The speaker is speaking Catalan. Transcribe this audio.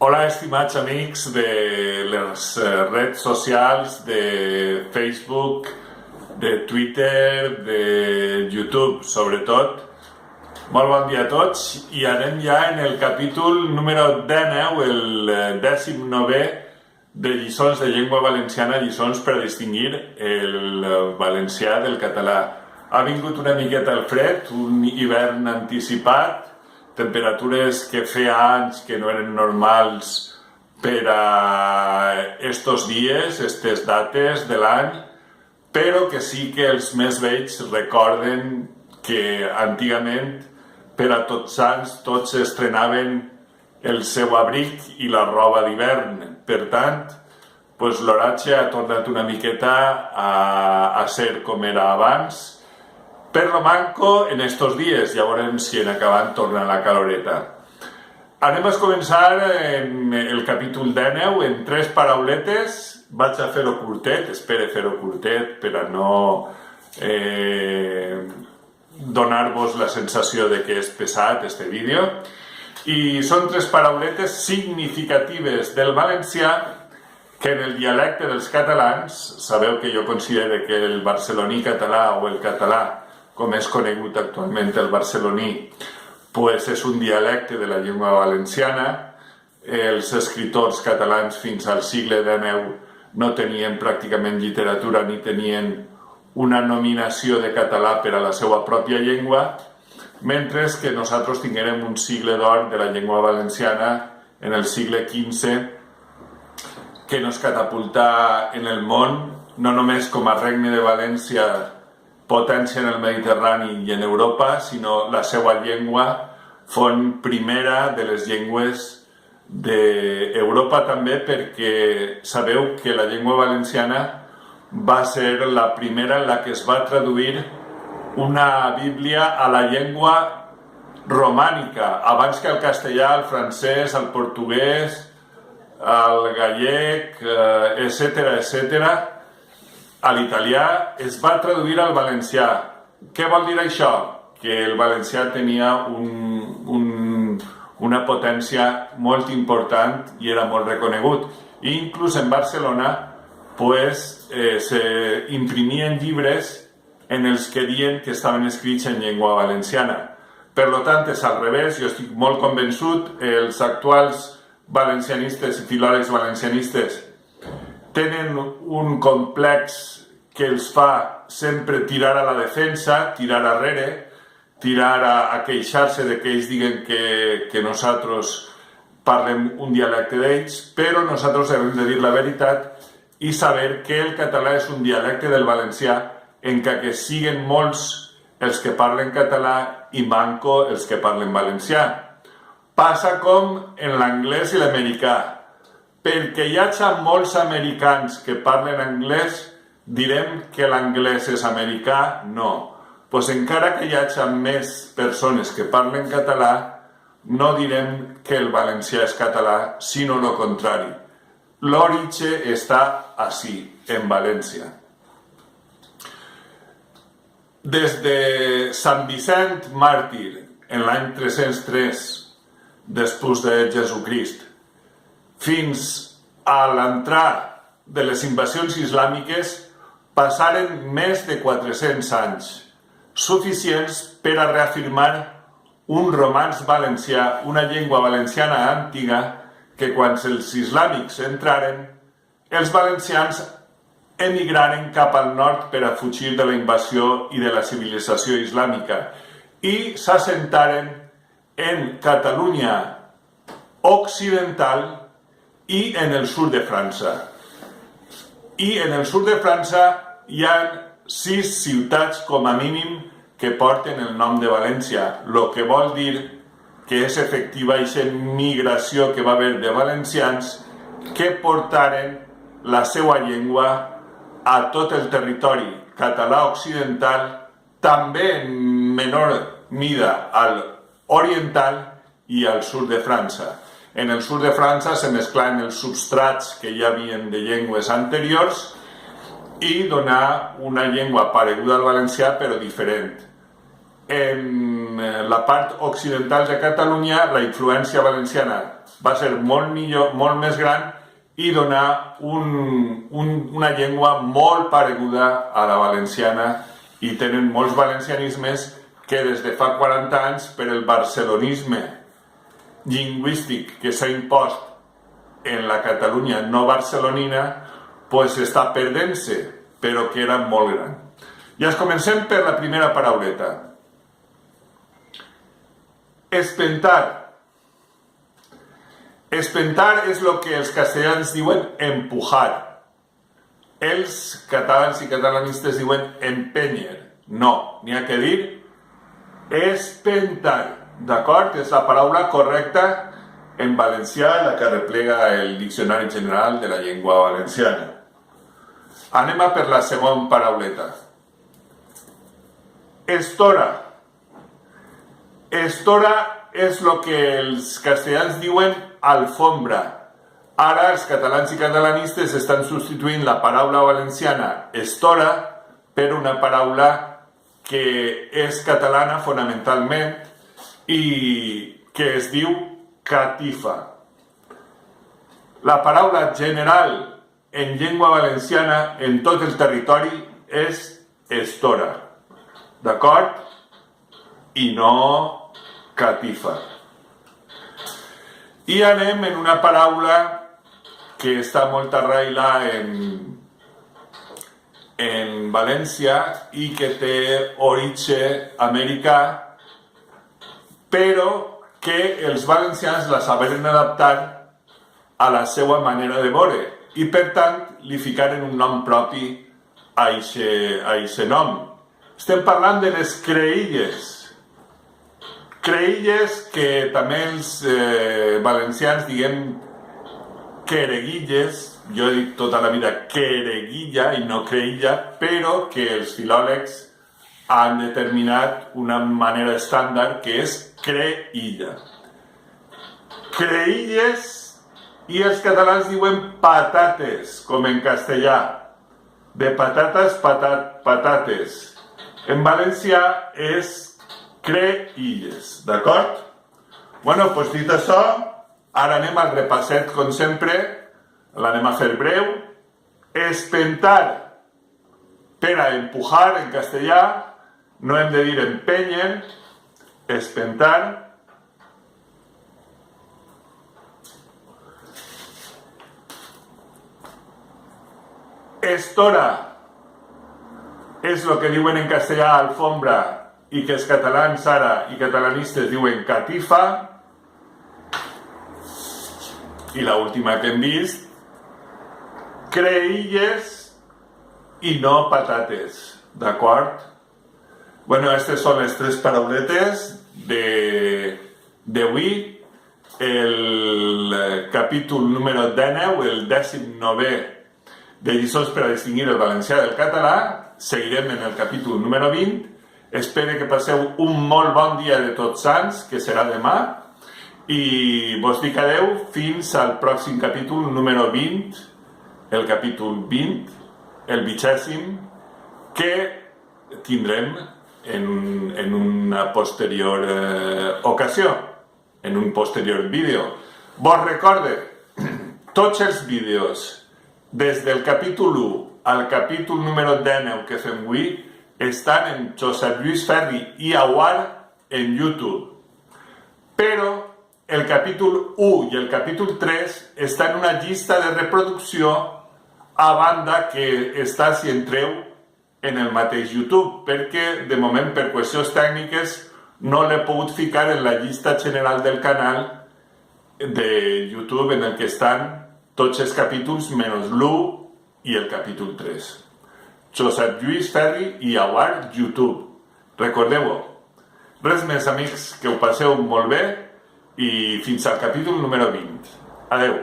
Hola, estimats amics de les redes socials, de Facebook, de Twitter, de YouTube, sobretot. Molt bon dia a tots i anem ja en el capítol número 19, el 19è de lliçons de llengua valenciana, lliçons per a distingir el valencià del català. Ha vingut una miqueta el fred, un hivern anticipat, temperatures que feia anys que no eren normals per a estos dies, estes dates de l'any, però que sí que els més vells recorden que antigament per a Tots Sants tots estrenaven el seu abric i la roba d'hivern. Per tant, l'oratge ha tornat una miqueta a ser com era abans, per lo manco en estos dies, ja veurem si en acabant torna la caloreta. Anem a començar en el capítol 19 en 3 parauletes. Vaig a fer-ho curtet, espero fer-ho curtet per a no donar-vos la sensació de que és pesat este vídeo. I són 3 parauletes significatives del valencià que en el dialecte dels catalans, sabeu que jo considero que el barceloní català o el català, com és conegut actualment el barceloní, és un dialecte de la llengua valenciana. Els escriptors catalans fins al segle XIX no tenien pràcticament literatura ni tenien una nominació de català per a la seva pròpia llengua, mentre que nosaltres tinguérem un sigle d'or de la llengua valenciana en el segle XV que nos catapulta en el món, no només com a regne de València, potència en el Mediterrani i en Europa, sinó la seva llengua font primera de les llengües d'Europa també, perquè sabeu que la llengua valenciana va ser la primera en la que es va traduir una Bíblia a la llengua romànica, abans que el castellà, el francès, el portuguès, el gallec, etc. A l'italià es va traduir al valencià. Què vol dir això? Que el valencià tenia una potència molt important i era molt reconegut. I inclús en Barcelona s'imprimien llibres en els que diuen que estaven escrits en llengua valenciana. Per tant, és al revés, jo estic molt convençut, els actuals valencianistes i filòlegs valencianistes tenen un complex que els fa sempre tirar a la defensa, tirar arrere, tirar a queixar-se de que ells diguen que nosaltres parlem un dialecte d'ells, però nosaltres hem de dir la veritat i saber que el català és un dialecte del valencià, encara que siguen molts els que parlen català i manco els que parlen valencià. Passa com en l'anglès i l'americà. Perquè hi hagi molts americans que parlen anglès, direm que l'anglès és americà? No. Encara que hi hagi més persones que parlen català, no direm que el valencià és català, sinó el contrari. L'origen està ací, en València. Des de Sant Vicent Màrtir, en l'any 303, després de Jesucrist, fins a l'entrada de les invasions islàmiques passaren més de 400 anys, suficients per a reafirmar un romanç valencià, una llengua valenciana antiga, que quan els islàmics entraren, els valencians emigraren cap al nord per a fugir de la invasió i de la civilització islàmica i s'assentaren en Catalunya occidental i en el sud de França. I en el sud de França hi ha 6 ciutats com a mínim que porten el nom de València, el que vol dir que és efectiva aquesta migració que va haver de valencians que portaren la seva llengua a tot el territori català occidental, també en menor mida al oriental i al sud de França. En el sud de França se mesclaven els substrats que hi havien de llengües anteriors i donar una llengua pareguda al valencià però diferent. En la part occidental de Catalunya la influència valenciana va ser molt millor, molt més gran i donar una llengua molt pareguda a la valenciana, i tenen molts valencianismes que des de fa 40 anys, per el barcelonisme lingüístic que s'ha impost en la Catalunya no barcelonina, pues està perdent-se, però que era molt gran. Ja comencem per la primera parauleta. Espentar. Espentar és el que els castellans diuen empujar. Els catalans i catalanistes diuen empènyer. No, n'hi ha que dir espentar. D'acord? És la paraula correcta en valencià, la que replega el Diccionari General de la Llengua Valenciana. Anem a per la segona parauleta. Estora. Estora és el que els castellans diuen alfombra. Ara els catalans i catalanistes estan substituint la paraula valenciana estora per una paraula que és catalana fonamentalment i que es diu catifa. La paraula general en llengua valenciana en tot el territori és estora. D'acord? I no catifa. I anem en una paraula que està molt arrailada en València i que té origen americà, però que els valencians la saberen adaptar a la seva manera de veure i per tant li ficaren un nom propi a eixe nom. Estem parlant de les creïlles. Creïlles que també els valencians diguem quereguilles, jo he dit tota la vida quereguilla i no creïlla, però que els filòlegs han determinat una manera estàndard que és creïlla. Creïlles, i els catalans diuen patates, com en castellà. De patates, patates. En valencià és creïlles, d'acord? Bueno, doncs dit això, ara anem al repasset, com sempre, l'anem a fer breu. Espentar, per a empujar en castellà, no hem de dir empènyer, espentar. Estora és el que diuen en castellà alfombra i que els catalans ara i catalanistes diuen catifa. I l'última que hem vist, creïlles i no patates, d'acord? Bueno, aquestes són les tres parauletes d'avui, el capítol número 19, el 19è de lliçons per a distingir el valencià del català. Seguirem en el capítol número 20. Espero que passeu un molt bon dia de Tots Sants, que serà demà, i vos dic adeu fins al pròxim capítol número 20, el capítol 20, el 20è, que tindrem en una posterior ocasió, en un posterior vídeo. Vos recorde, tots els vídeos, des del capítol 1 al capítol número 19 que fem avui, estan en Josep Lluís Ferri i Aguar en YouTube. Però el capítol 1 i el capítol 3 estan en una llista de reproducció a banda que està, si entreu, en el mateix YouTube, perquè de moment per qüestions tècniques no l'he pogut ficar en la llista general del canal de YouTube en el que estan tots els capítols menys l'1 i el capítol 3. Josep Lluís Ferri i Aguar, YouTube. Recordeu-ho. Res més, amics, que ho passeu molt bé i fins al capítol número 20. Adeu.